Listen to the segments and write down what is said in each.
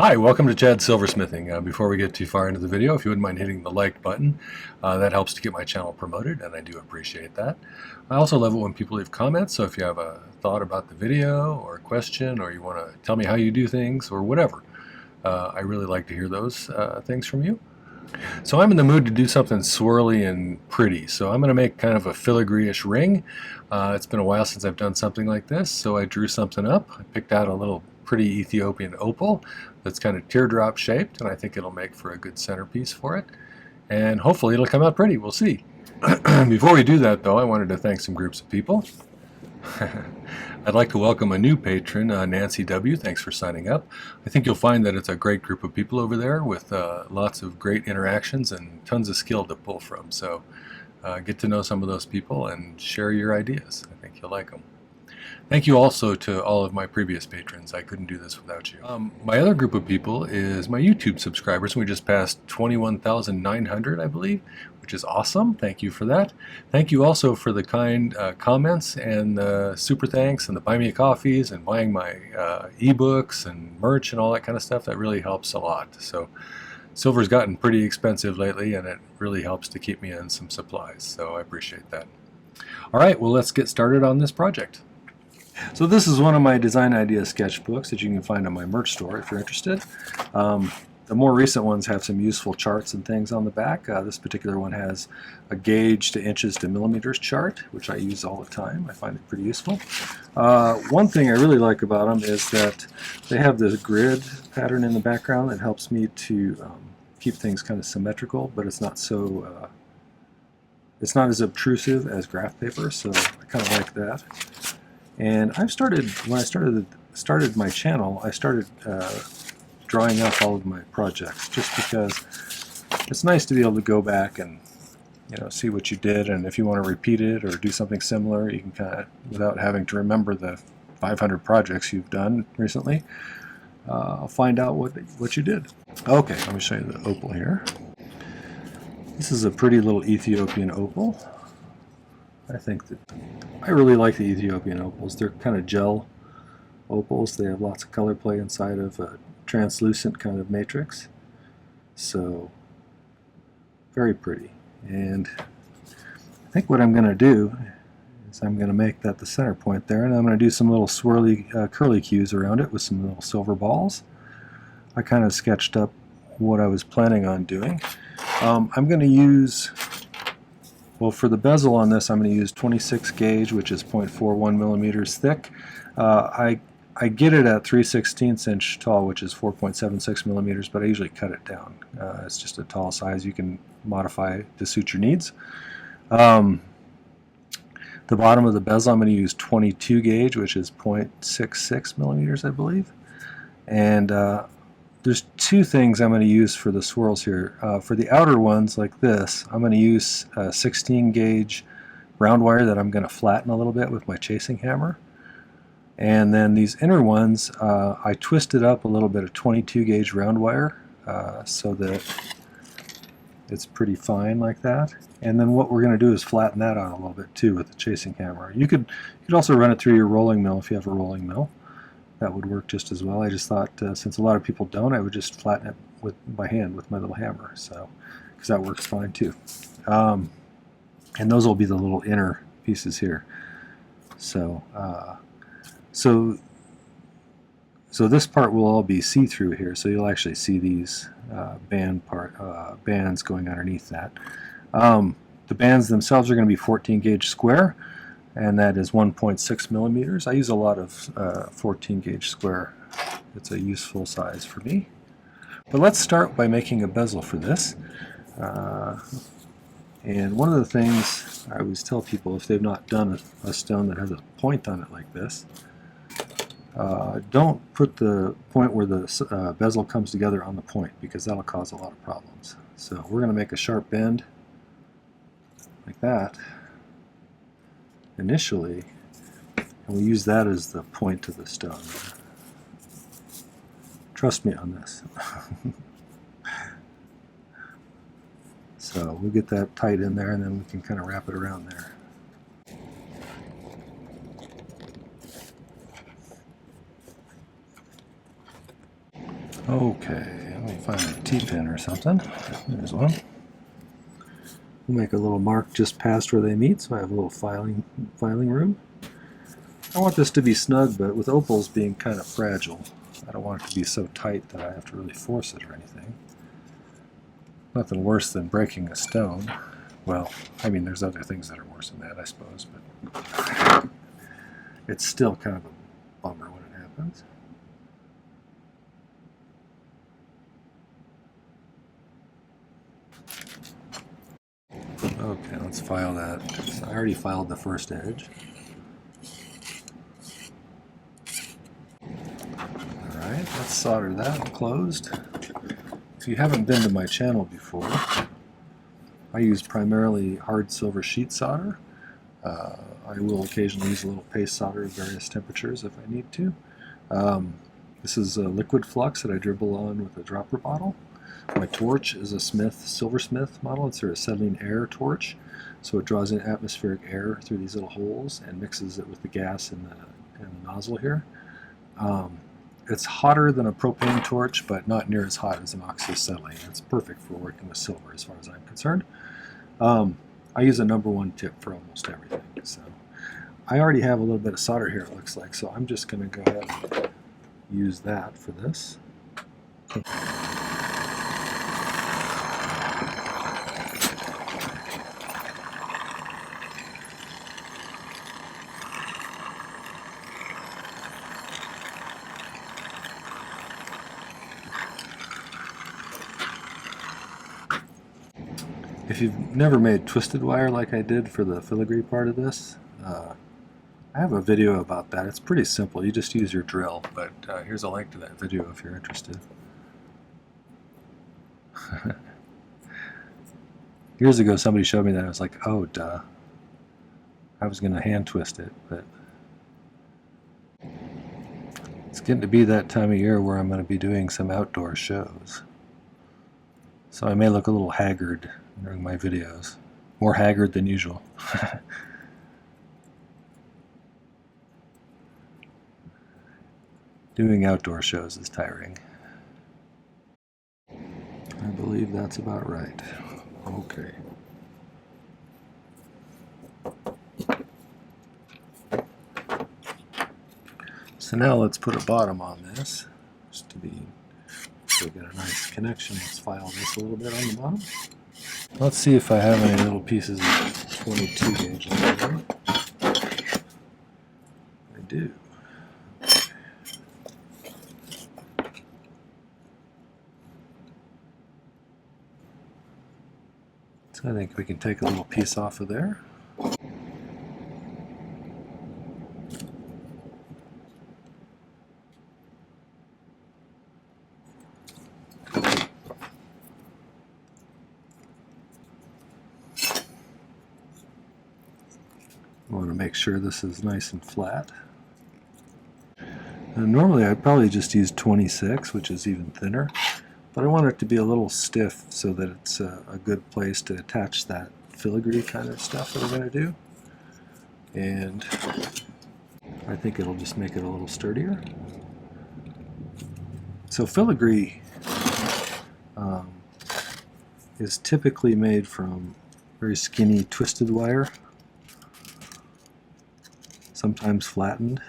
Hi, welcome to Chad's Silversmithing. Before we get too far into the video, if you wouldn't mind hitting the like button, that helps to get my channel promoted, and I do appreciate that. I also love it when people leave comments, so if you have a thought about the video or a question, or you want to tell me how you do things or whatever, I really like to hear those things from you. So I'm in the mood to do something swirly and pretty, so I'm going to make kind of a filigree-ish ring. It's been a while since I've done something like this, so I drew something up. I picked out a little pretty Ethiopian opal that's kind of teardrop shaped, and I think it'll make for a good centerpiece for it. And hopefully it'll come out pretty. We'll see. Before we do that, though, I wanted to thank some groups of people. I'd like to welcome a new patron, Nancy W. Thanks for signing up. I think you'll find that it's a great group of people over there with lots of great interactions and tons of skill to pull from. So get to know some of those people and share your ideas. I think you'll like them. Thank you also to all of my previous patrons. I couldn't do this without you. My other group of people is my YouTube subscribers. We just passed 21,900, I believe, which is awesome. Thank you for that. Thank you also for the kind comments and the super thanks and the buy me a coffees and buying my ebooks and merch and all that kind of stuff. That really helps a lot. So silver's gotten pretty expensive lately, and it really helps to keep me in some supplies. So I appreciate that. All right, well, let's get started on this project. So this is one of my design idea sketchbooks that you can find on my merch store if you're interested. The more recent ones have some useful charts and things on the back. This particular one has a gauge to inches to millimeters chart, which I use all the time. I find it pretty useful. One thing I really like about them is that they have this grid pattern in the background that helps me to keep things kind of symmetrical, but it's not so it's not as obtrusive as graph paper, so I kind of like that. And when I started my channel, I started drawing up all of my projects just because it's nice to be able to go back and see what you did, and if you want to repeat it or do something similar, you can kind of, without having to remember the 500 projects you've done recently, find out what you did. Okay, let me show you the opal here. This is a pretty little Ethiopian opal. I really like the Ethiopian opals. They're kind of gel opals. They have lots of color play inside of a translucent kind of matrix. So, very pretty. And I think what I'm going to do is I'm going to make that the center point there, and I'm going to do some little swirly curly cues around it with some little silver balls. I kind of sketched up what I was planning on doing. I'm going to use... Well, for the bezel on this, I'm going to use 26 gauge, which is 0.41 millimeters thick. I get it at 3/16 inch tall, which is 4.76 millimeters, but I usually cut it down. It's just a tall size. You can modify to suit your needs. The bottom of the bezel, I'm going to use 22 gauge, which is 0.66 millimeters, I believe. And there's two things I'm going to use for the swirls here. For the outer ones, like this, I'm going to use a 16 gauge round wire that I'm going to flatten a little bit with my chasing hammer. And then these inner ones, I twisted up a little bit of 22 gauge round wire so that it's pretty fine like that. And then what we're going to do is flatten that out a little bit too with the chasing hammer. You could also run it through your rolling mill if you have a rolling mill. That would work just as well. I just thought since a lot of people don't, I would just flatten it by hand with my little hammer, so because that works fine too. And those will be the little inner pieces here. So so this part will all be see-through here, so you'll actually see these bands going underneath that. The bands themselves are going to be 14 gauge square, and that is 1.6 millimeters. I use a lot of 14 gauge square. It's a useful size for me. But let's start by making a bezel for this. And one of the things I always tell people, if they've not done a stone that has a point on it like this, don't put the point where the bezel comes together on the point, because that'll cause a lot of problems. So we're going to make a sharp bend like that initially, and we'll use that as the point to the stone. Trust me on this. So we'll get that tight in there, and then we can kind of wrap it around there. Okay, let me find a T-pin or something. There's one. We'll make a little mark just past where they meet, so I have a little filing room. I want this to be snug, but with opals being kind of fragile, I don't want it to be so tight that I have to really force it or anything. Nothing worse than breaking a stone. Well, I mean, there's other things that are worse than that, I suppose, but it's still kind of a bummer when it happens. Okay, let's file that. So I already filed the first edge. Alright, let's solder that closed. If you haven't been to my channel before, I use primarily hard silver sheet solder. I will occasionally use a little paste solder at various temperatures if I need to. This is a liquid flux that I dribble on with a dropper bottle. My torch is a Silversmith model. It's their acetylene air torch, so it draws in atmospheric air through these little holes and mixes it with the gas in the nozzle here. It's hotter than a propane torch, but not near as hot as an oxyacetylene. It's perfect for working with silver as far as I'm concerned. I use a #1 tip for almost everything. So I already have a little bit of solder here, it looks like, so I'm just going to go ahead and use that for this. If you've never made twisted wire like I did for the filigree part of this, I have a video about that. It's pretty simple. You just use your drill, but here's a link to that video if you're interested. Years ago somebody showed me that. I was like, oh duh. I was going to hand twist it, but it's getting to be that time of year where I'm going to be doing some outdoor shows. So I may look a little haggard during my videos. More haggard than usual. Doing outdoor shows is tiring. I believe that's about right. Okay. So now let's put a bottom on this, just to get a nice connection. Let's file this a little bit on the bottom. Let's see if I have any little pieces of 22 gauge left here. I do. So I think we can take a little piece off of there. I want to make sure this is nice and flat. And normally I'd probably just use 26, which is even thinner, but I want it to be a little stiff so that it's a good place to attach that filigree kind of stuff that we're going to do. And I think it'll just make it a little sturdier. So filigree is typically made from very skinny twisted wire, sometimes flattened.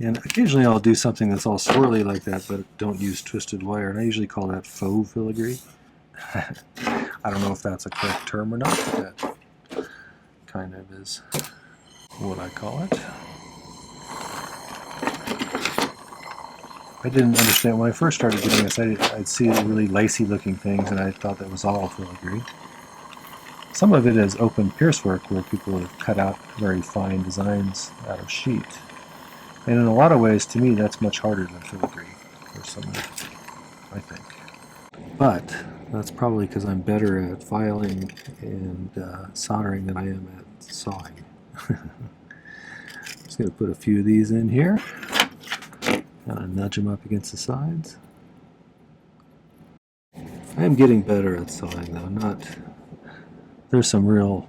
And occasionally I'll do something that's all swirly like that, but don't use twisted wire, and I usually call that faux filigree. I don't know if that's a correct term or not, but that kind of is what I call it. I didn't understand when I first started doing this. I'd see really lacy looking things and I thought that was all filigree. Some of it is open pierce work where people have cut out very fine designs out of sheet. And in a lot of ways, to me, that's much harder than filigree, personally, I think. But that's probably because I'm better at filing and soldering than I am at sawing. Just going to put a few of these in here. Kind of nudge them up against the sides. I am getting better at sawing, though. There's some real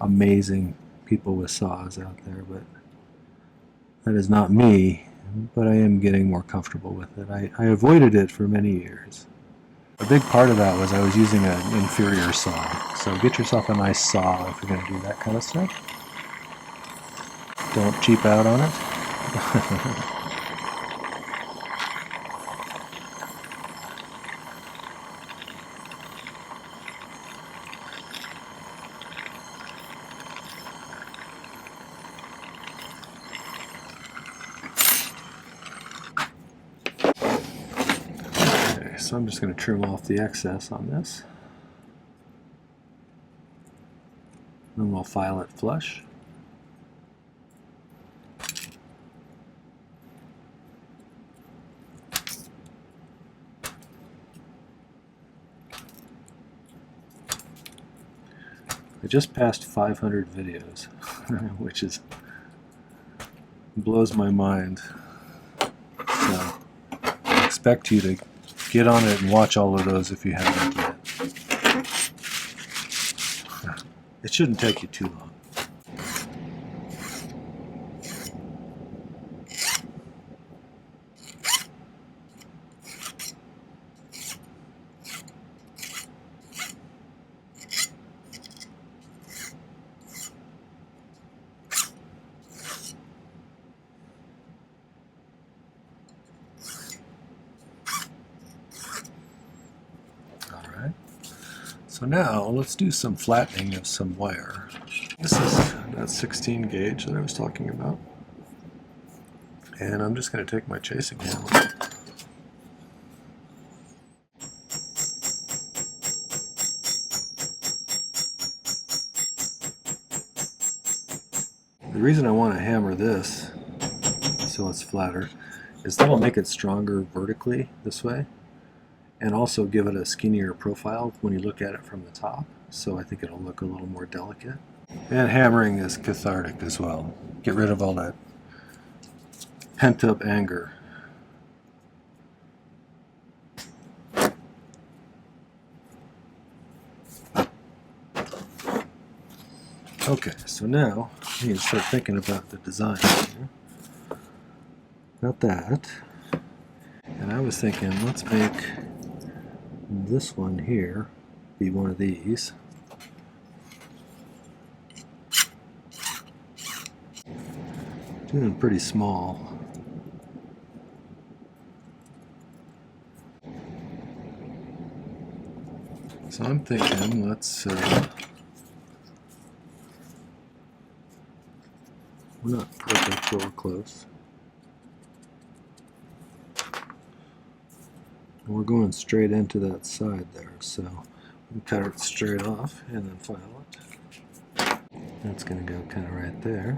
amazing people with saws out there, but That is not me, but I am getting more comfortable with it. I avoided it for many years. A big part of that was I was using an inferior saw. So get yourself a nice saw if you're going to do that kind of stuff. Don't cheap out on it. So I'm just going to trim off the excess on this. Then we'll file it flush. I just passed 500 videos, which blows my mind. So I expect you to get on it and watch all of those if you haven't yet. It shouldn't take you too long. So now let's do some flattening of some wire. This is that 16 gauge that I was talking about. And I'm just going to take my chasing handle. The reason I want to hammer this so it's flatter is that'll make it stronger vertically this way, and also give it a skinnier profile when you look at it from the top, so I think it'll look a little more delicate. And hammering is cathartic as well. Get rid of all that pent-up anger. Okay, so now you need to start thinking about the design here. Got that. And I was thinking, let's make this one here be one of these. Doing pretty small. So I'm thinking, let's we're not perfect, but we're close. And we're going straight into that side there, so we can cut it straight off and then file it. That's going to go kind of right there.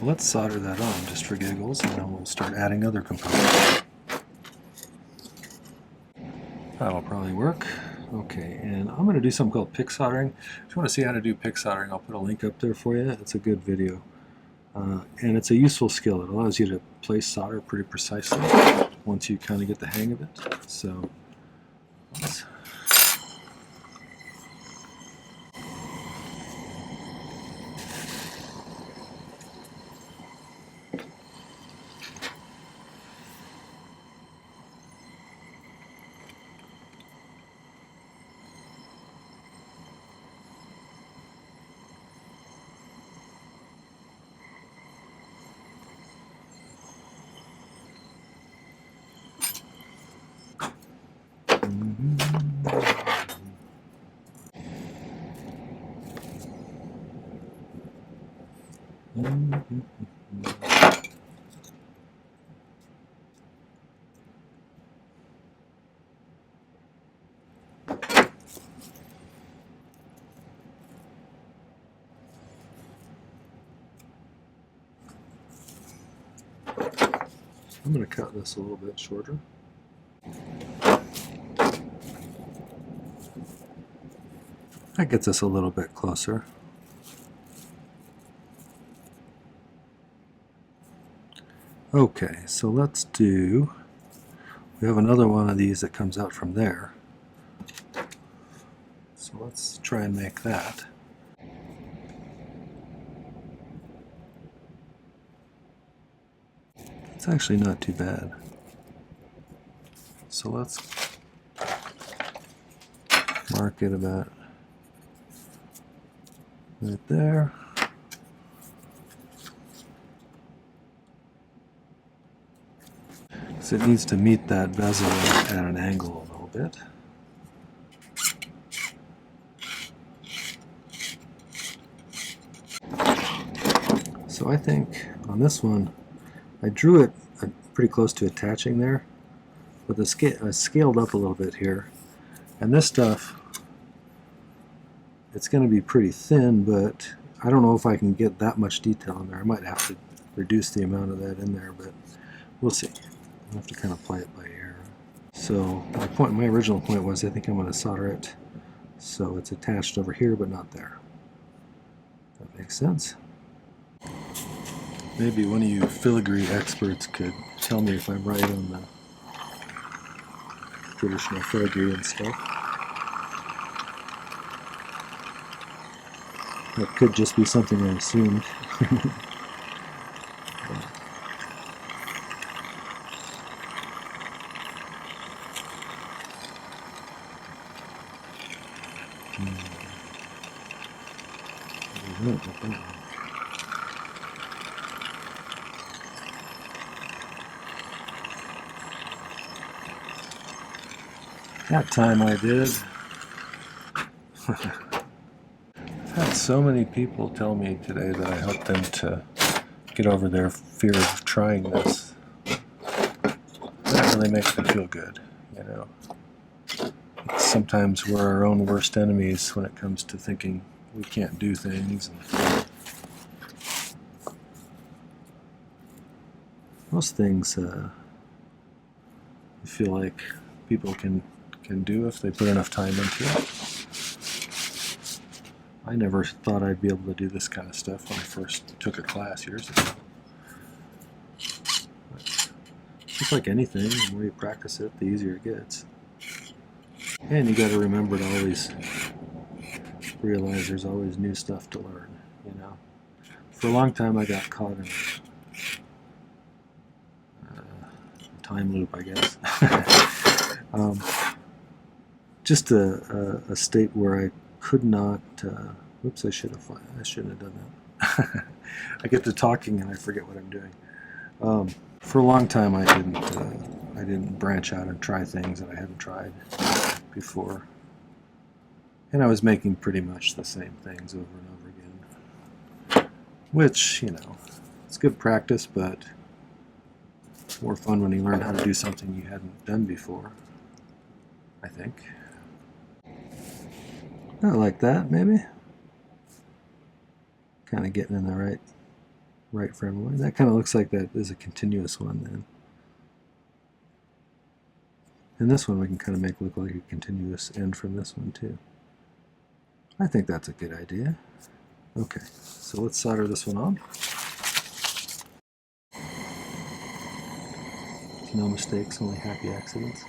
Let's solder that on just for giggles, and then we'll start adding other components. That'll probably work. Okay, and I'm going to do something called pick soldering. If you want to see how to do pick soldering, I'll put a link up there for you. It's a good video. And it's a useful skill. It allows you to place solder pretty precisely once you kind of get the hang of it. So, I'm going to cut this a little bit shorter. That gets us a little bit closer. Okay, so let's do, we have another one of these that comes out from there. So let's try and make that. It's actually not too bad. So let's mark it about right there. So it needs to meet that bezel at an angle a little bit. So I think on this one, I drew it pretty close to attaching there, but I scaled up a little bit here. And this stuff, it's going to be pretty thin, but I don't know if I can get that much detail in there. I might have to reduce the amount of that in there, but we'll see. I'll have to kind of play it by ear. So my original point was I think I'm going to solder it so it's attached over here but not there. That makes sense. Maybe one of you filigree experts could tell me if I'm right on the traditional filigree and stuff. That could just be something I assumed. That time I did. I've had so many people tell me today that I helped them to get over their fear of trying this. That really makes me feel good, you know. Sometimes we're our own worst enemies when it comes to thinking we can't do things. Most things I feel like people can do if they put enough time into it. I never thought I'd be able to do this kind of stuff when I first took a class years ago. But just like anything, the more you practice it, the easier it gets. And you got to remember to always realize there's always new stuff to learn, you know. For a long time I got caught in a time loop, I guess. Just a state where I could not. Whoops! I shouldn't have done that. I get to talking and I forget what I'm doing. For a long time, I didn't branch out and try things that I hadn't tried before, and I was making pretty much the same things over and over again. Which, you know, it's good practice, but it's more fun when you learn how to do something you hadn't done before, I think. Not like that, maybe. Kind of getting in the right frame of mind. That kind of looks like that is a continuous one then. And this one we can kind of make look like a continuous end from this one too. I think that's a good idea. Okay, so let's solder this one on. No mistakes, only happy accidents.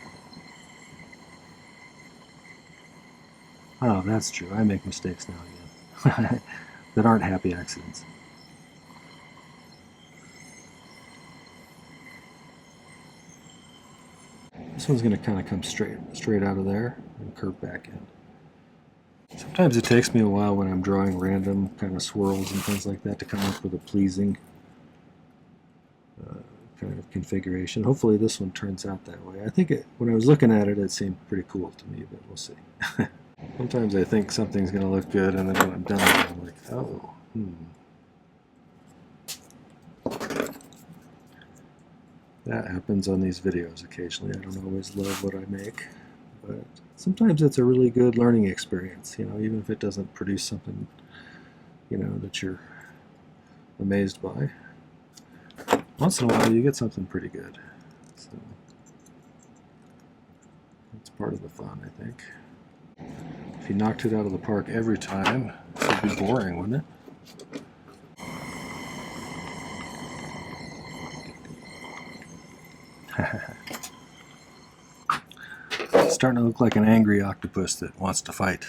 Oh, that's true. I make mistakes now again that aren't happy accidents. This one's going to kind of come straight out of there and curve back in. Sometimes it takes me a while when I'm drawing random kind of swirls and things like that to come up with a pleasing kind of configuration. Hopefully this one turns out that way. I think when I was looking at it, it seemed pretty cool to me, but we'll see. Sometimes I think something's going to look good, and then when I'm done with it, I'm like, oh, That happens on these videos occasionally. I don't always love what I make, but sometimes it's a really good learning experience, you know, even if it doesn't produce something, you know, that you're amazed by. Once in a while you get something pretty good. So that's part of the fun, I think. If you knocked it out of the park every time, it would be boring, wouldn't it? It's starting to look like an angry octopus that wants to fight.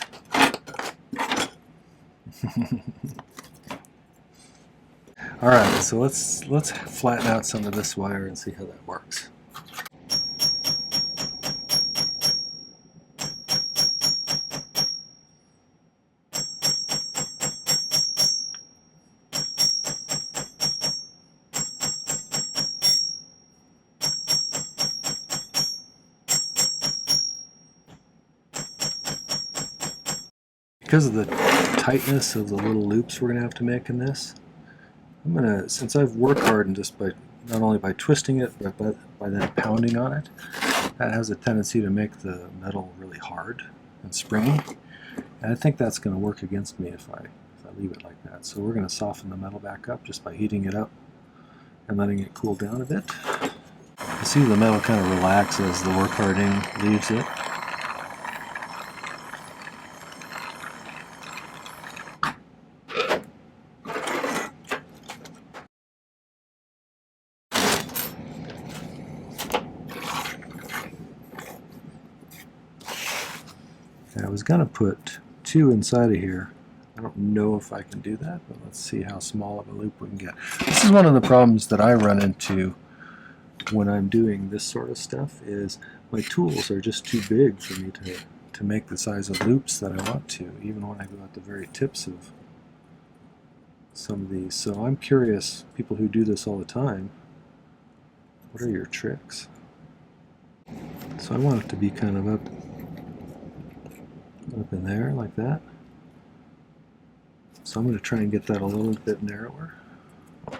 All right, so let's flatten out some of this wire and see how that works. Because of the tightness of the little loops we're going to have to make in this, I'm going to, since I've worked hard and just by not only by twisting it, but by then pounding on it, that has a tendency to make the metal really hard and springy. And I think that's going to work against me if I leave it like that. So we're going to soften the metal back up just by heating it up and letting it cool down a bit. You see the metal kind of relax as the work hardening leaves it. I was going to put 2 inside of here. I don't know if I can do that, but let's see how small of a loop we can get. This is one of the problems that I run into when I'm doing this sort of stuff, is my tools are just too big for me to make the size of loops that I want to, even when I go at the very tips of some of these. So I'm curious, people who do this all the time, what are your tricks? So I want it to be kind of up in there like that. So I'm going to try and get that a little bit narrower. It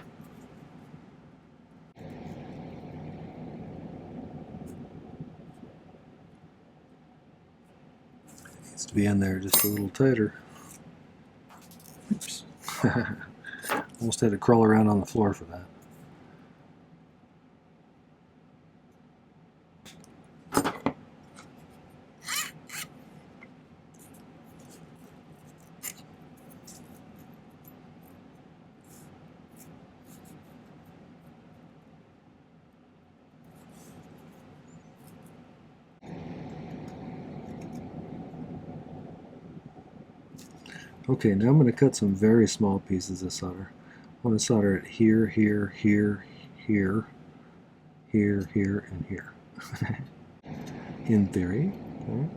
needs to be in there just a little tighter. Oops. Almost had to crawl around on the floor for that. Okay, now I'm going to cut some very small pieces of solder. I want to solder it here, here, here, here, here, here, and here. In theory. Okay.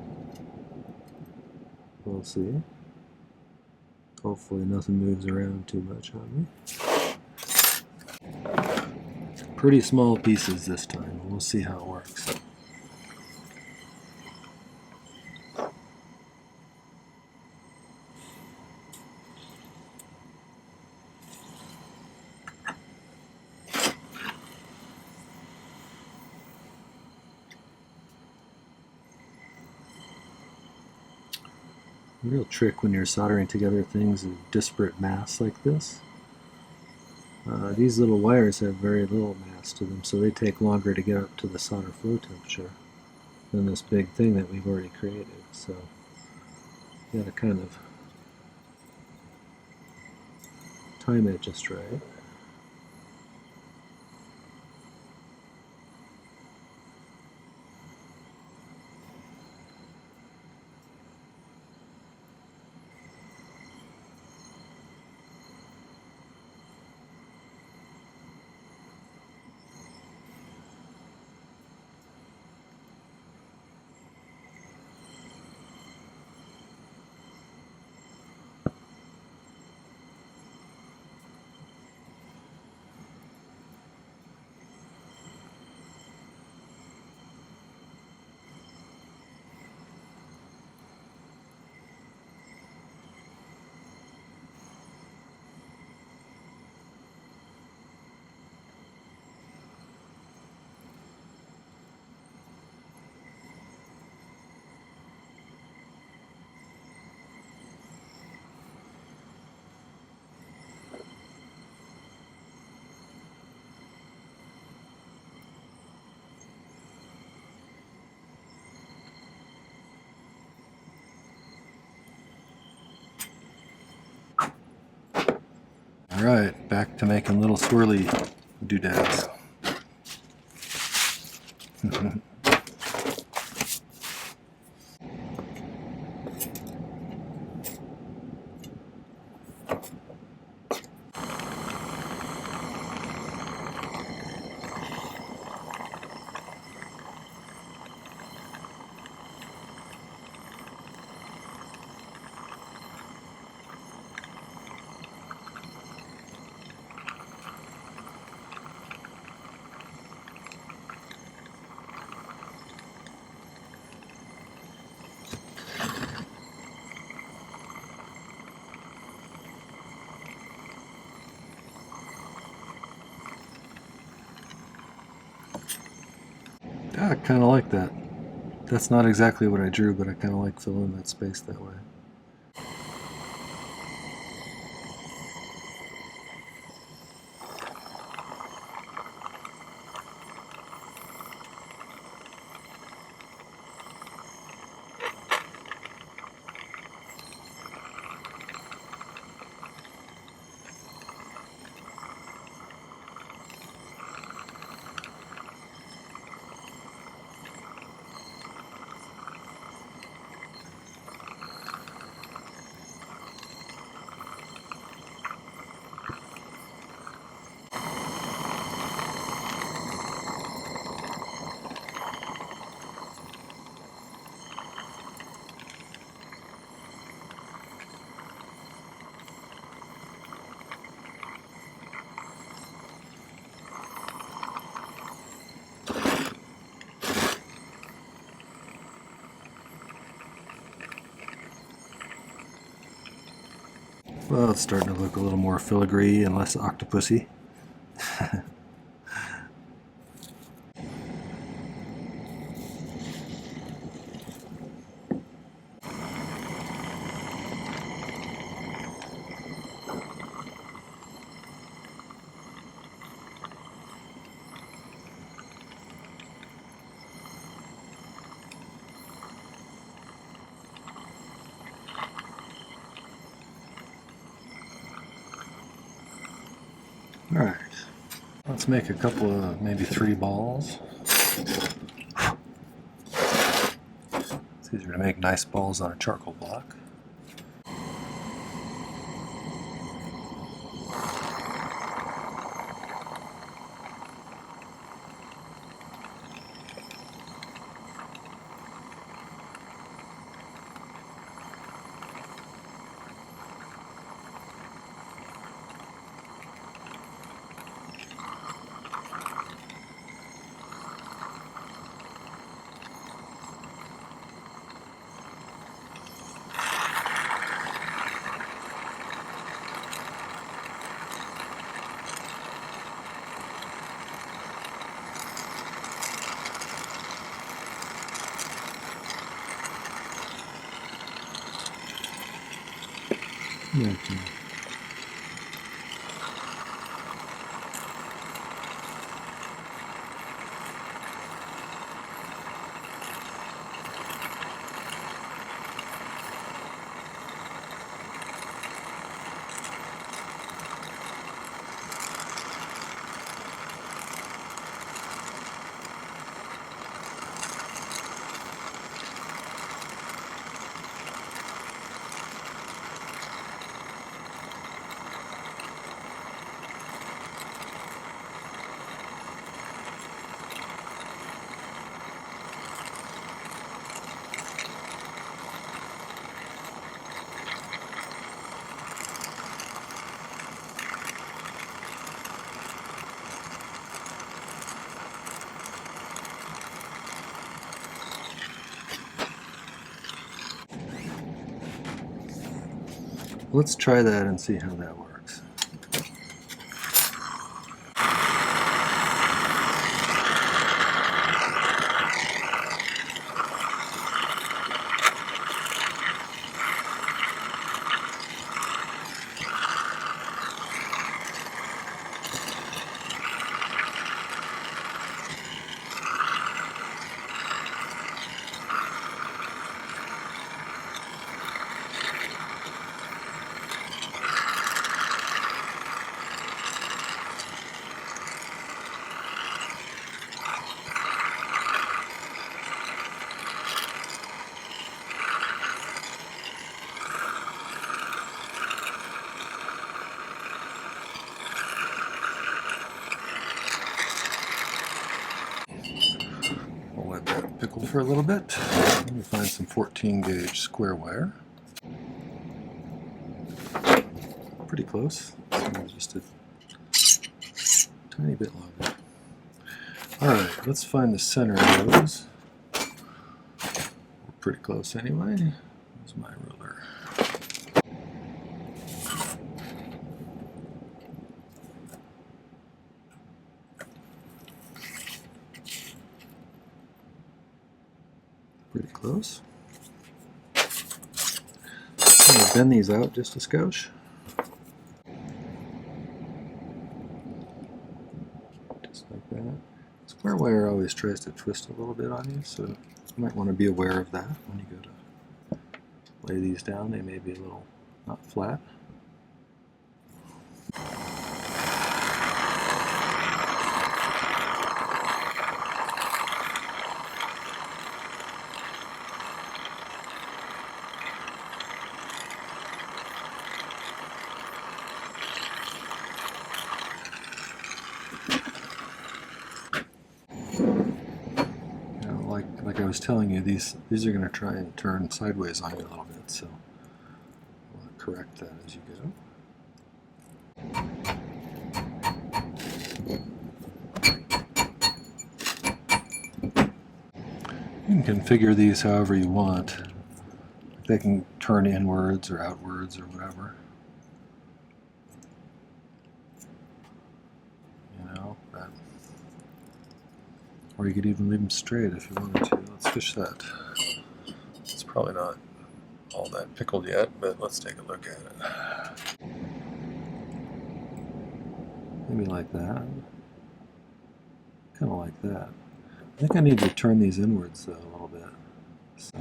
We'll see. Hopefully nothing moves around too much on me. Pretty small pieces this time. We'll see how it works. The real trick when you're soldering together things of disparate mass like this, these little wires have very little mass to them, so they take longer to get up to the solder flow temperature than this big thing that we've already created. So you gotta kind of time it just right. Alright, back to making little swirly doodads. kind of like that. That's not exactly what I drew, but I kind of like filling that space that way. Well, it's starting to look a little more filigree and less octopusy. Alright, let's make a couple of, maybe 3 balls. It's easier to make nice balls on a charcoal block. Okay. Let's try that and see how that works. We'll let that pickle for a little bit. Let me find some 14 gauge square wire. Pretty close. Just a tiny bit longer. Alright, let's find the center of those. We're pretty close anyway. Here's my ruler. close. I'm going to bend these out just a skosh. Just like that. Square wire always tries to twist a little bit on you, so you might want to be aware of that when you go to lay these down. They may be a little not flat. Like I was telling you, these are going to try and turn sideways on you a little bit, so I want to correct that as you go. You can configure these however you want. They can turn inwards or outwards or whatever. Or you could even leave them straight if you wanted to. Let's fish that. It's probably not all that pickled yet, but let's take a look at it. Maybe like that. Kind of like that. I think I need to turn these inwards though a little bit. So,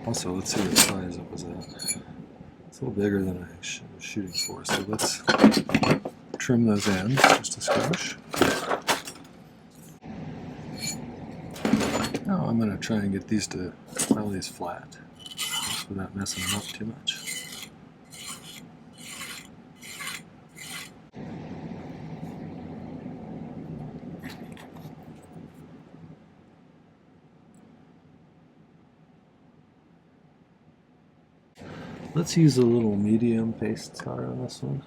also, let's see what size it was at. It's a little bigger than I was shooting for, so let's trim those ends just a skosh. Now I'm going to try and get these to file these flat without messing them up too much. Let's use a little medium paste solder on this one.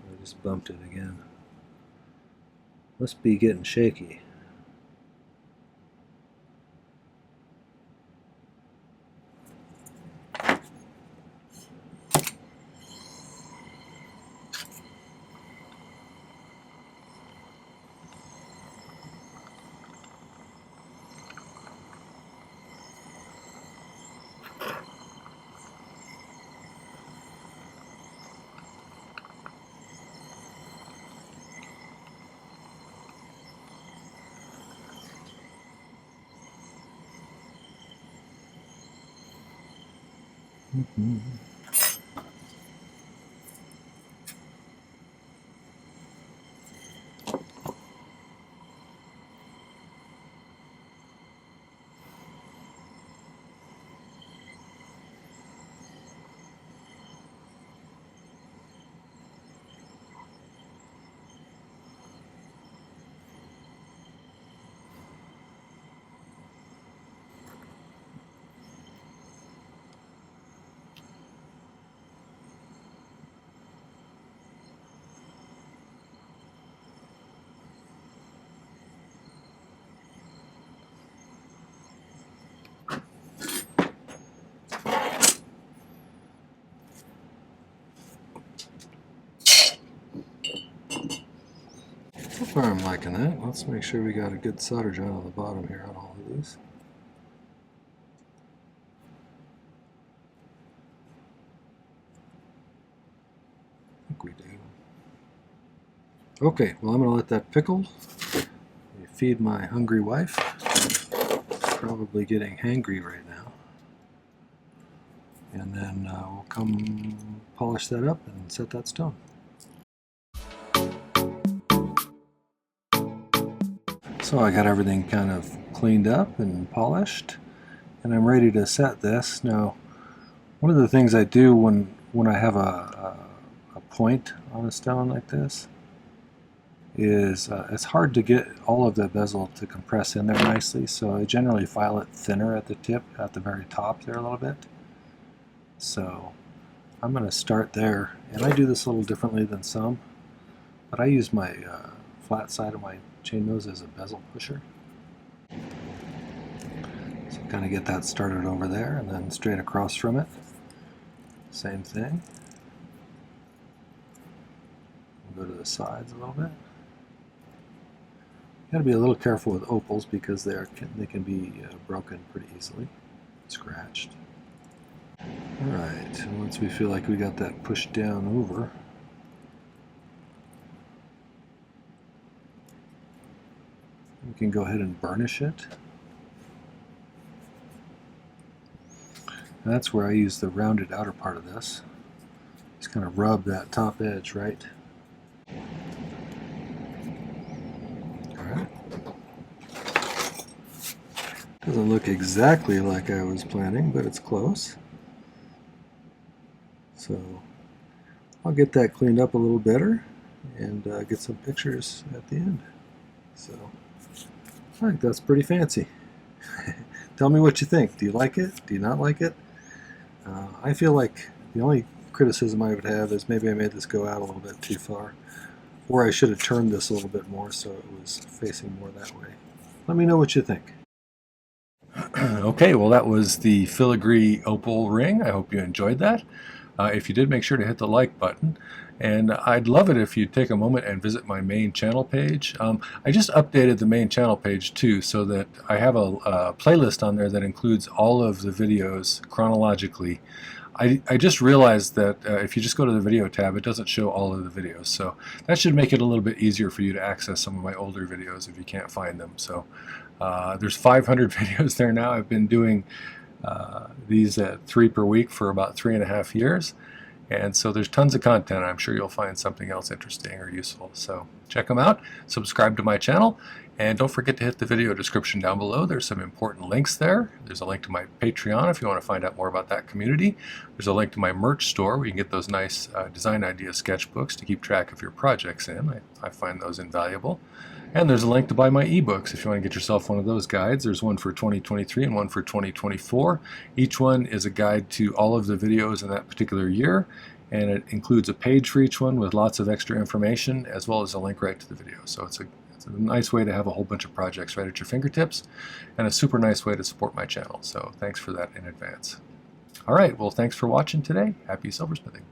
I just bumped it again. Must be getting shaky. So far I'm liking that. Let's make sure we got a good solder joint on the bottom here on all of these. I think we do. Okay, well I'm going to let that pickle. Feed my hungry wife. Probably getting hangry right now. And then we'll come polish that up and set that stone. So I got everything kind of cleaned up and polished, and I'm ready to set this. Now, one of the things I do when I have a point on a stone like this is it's hard to get all of the bezel to compress in there nicely, so I generally file it thinner at the tip, at the very top there a little bit. So I'm going to start there, and I do this a little differently than some, but I use my flat side of my chain nose as a bezel pusher. So kind of get that started over there, and then straight across from it, same thing. go to the sides a little bit. You got to be a little careful with opals because they can be broken pretty easily, scratched. All right, and once we feel like we got that pushed down over, we can go ahead and burnish it. And that's where I use the rounded outer part of this. Just kind of rub that top edge right. Alright. Doesn't look exactly like I was planning, but it's close. So I'll get that cleaned up a little better and get some pictures at the end. So I think that's pretty fancy. Tell me what you think. Do you like it? Do you not like it? I feel like the only criticism I would have is maybe I made this go out a little bit too far, or I should have turned this a little bit more so it was facing more that way. Let me know what you think. Okay, well that was the Filigree Opal ring. I hope you enjoyed that. If you did, make sure to hit the like button. And I'd love it if you'd take a moment and visit my main channel page. I just updated the main channel page too, so that I have a playlist on there that includes all of the videos chronologically. I just realized that if you just go to the video tab, it doesn't show all of the videos. So that should make it a little bit easier for you to access some of my older videos if you can't find them. So there's 500 videos there now. I've been doing these at 3 per week for about 3.5 years. And so there's tons of content. I'm sure you'll find something else interesting or useful. So check them out, subscribe to my channel, and don't forget to hit the video description down below. There's some important links there. There's a link to my Patreon if you want to find out more about that community. There's a link to my merch store where you can get those nice design idea sketchbooks to keep track of your projects in. I find those invaluable. And there's a link to buy my ebooks if you want to get yourself one of those guides. There's one for 2023 and one for 2024. Each one is a guide to all of the videos in that particular year, and it includes a page for each one with lots of extra information as well as a link right to the video. So it's a nice way to have a whole bunch of projects right at your fingertips and a super nice way to support my channel. So thanks for that in advance. All right, well, thanks for watching today. Happy silversmithing.